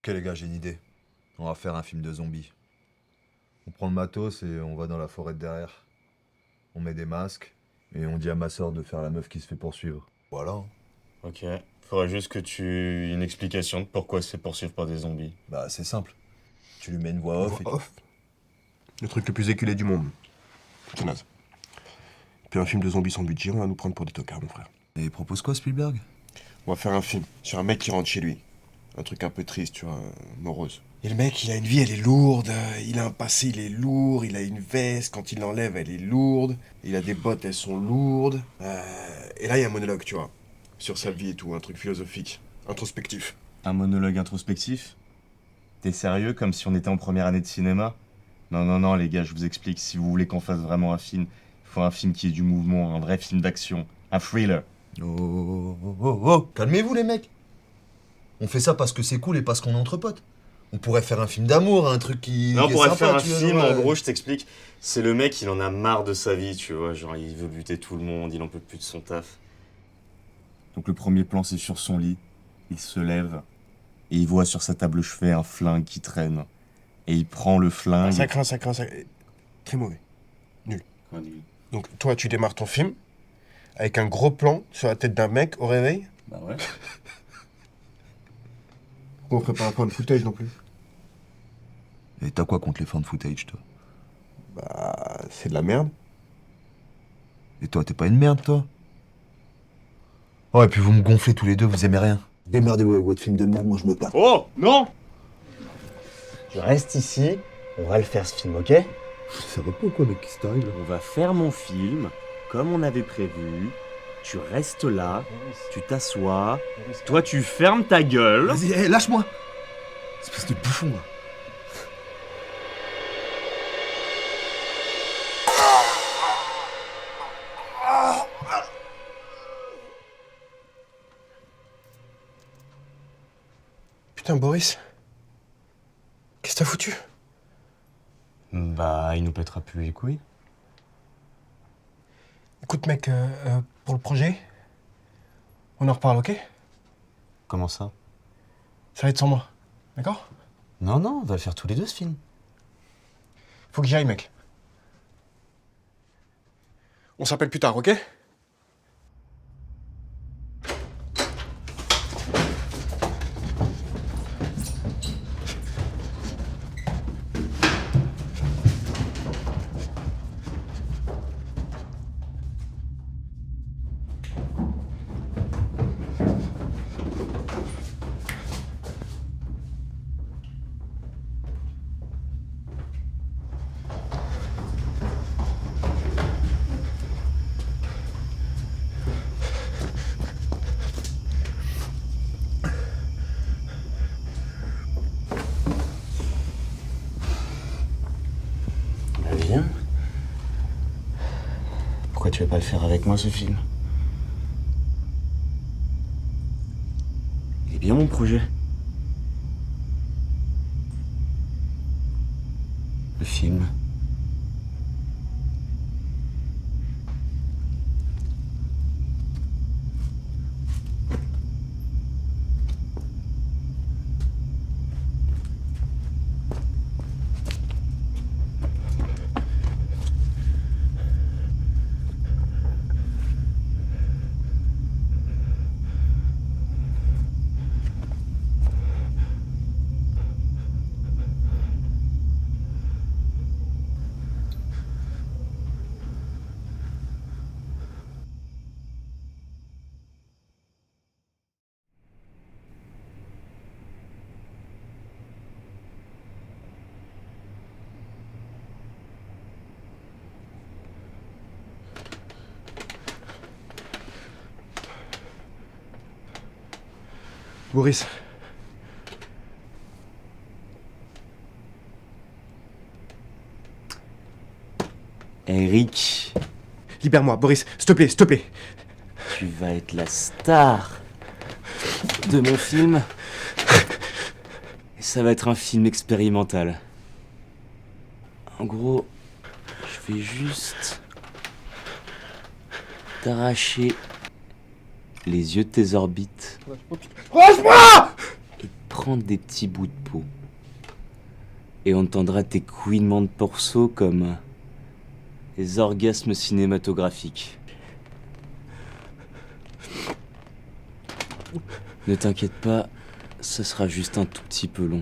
Ok les gars, j'ai une idée. On va faire un film de zombies. On prend le matos et on va dans la forêt de derrière. On met des masques et on dit à ma soeur de faire la meuf qui se fait poursuivre. Voilà. Ok. Faudrait juste que tu... une explication de pourquoi se fait poursuivre par des zombies. Bah c'est simple. Tu lui mets une voix off Voix et off. Le truc le plus éculé du monde. C'est naze. Puis un film de zombies sans budget, on va nous prendre pour des tocards, mon frère. Et il propose quoi Spielberg? On va faire un film sur un mec qui rentre chez lui. Un truc un peu triste, tu vois, morose. Et le mec, il a une vie, elle est lourde. Il a un passé, il est lourd. Il a une veste, quand il l'enlève, elle est lourde. Il a des bottes, elles sont lourdes. Et là, il y a un monologue, tu vois. Sur sa vie et tout, un truc philosophique, introspectif. Un monologue introspectif? T'es sérieux, comme si on était en première année de cinéma? Non, non, non, les gars, je vous explique. Si vous voulez qu'on fasse vraiment un film, il faut un film qui ait du mouvement, un vrai film d'action, un thriller. Oh. Calmez-vous les mecs. On fait ça parce que c'est cool et parce qu'on est entre potes. On pourrait faire un film d'amour, un truc qui. Non, on qui est pourrait sympa, faire un tu vois, film, genre, en gros, je t'explique. C'est le mec, il en a marre de sa vie, tu vois. Genre, il veut buter tout le monde, il en peut plus de son taf. Donc le premier plan, c'est sur son lit. Il se lève et il voit sur sa table chevet un flingue qui traîne. Et il prend le flingue. Ça craint. Très mauvais. Quoi, nul? Donc, toi, tu démarres ton film avec un gros plan sur la tête d'un mec au réveil. Bah ouais. On prépare un point de footage non plus. Et t'as quoi contre les fans de footage, toi? Bah, c'est de la merde. Et toi, t'es pas une merde, toi? Oh, et puis vous me gonflez tous les deux, vous aimez rien. Démerdez-vous avec votre film de merde, moi je me bats. Oh non! Je reste ici, on va le faire ce film, ok? Ça va pas ou quoi, mec, qui t'arrive là? On va faire mon film, comme on avait prévu. Tu restes là, tu t'assois, toi tu fermes ta gueule. Vas-y, lâche-moi! Espèce de bouffon, là. Putain, Boris. Qu'est-ce que t'as foutu? Bah, il nous pètera plus les couilles. Écoute, mec, pour le projet, on en reparle, ok? Comment ça? Ça va être sans moi, d'accord? Non, non, on va le faire tous les deux ce film. Faut que j'y aille, mec. On s'appelle plus tard, ok? Bah viens. Pourquoi tu veux pas le faire avec moi ce film? Il est bien mon projet. Le film. Boris. Eric, Libère-moi, Boris, s'il te plaît, s'il te plaît. tu vas être la star de mon film. Et ça va être un film expérimental. En gros, je vais juste t'arracher les yeux de tes orbites. Lâche-moi! Et te prendre des petits bouts de peau. Et on entendra tes couinements de porceaux comme des orgasmes cinématographiques. Ne t'inquiète pas, ce sera juste un tout petit peu long.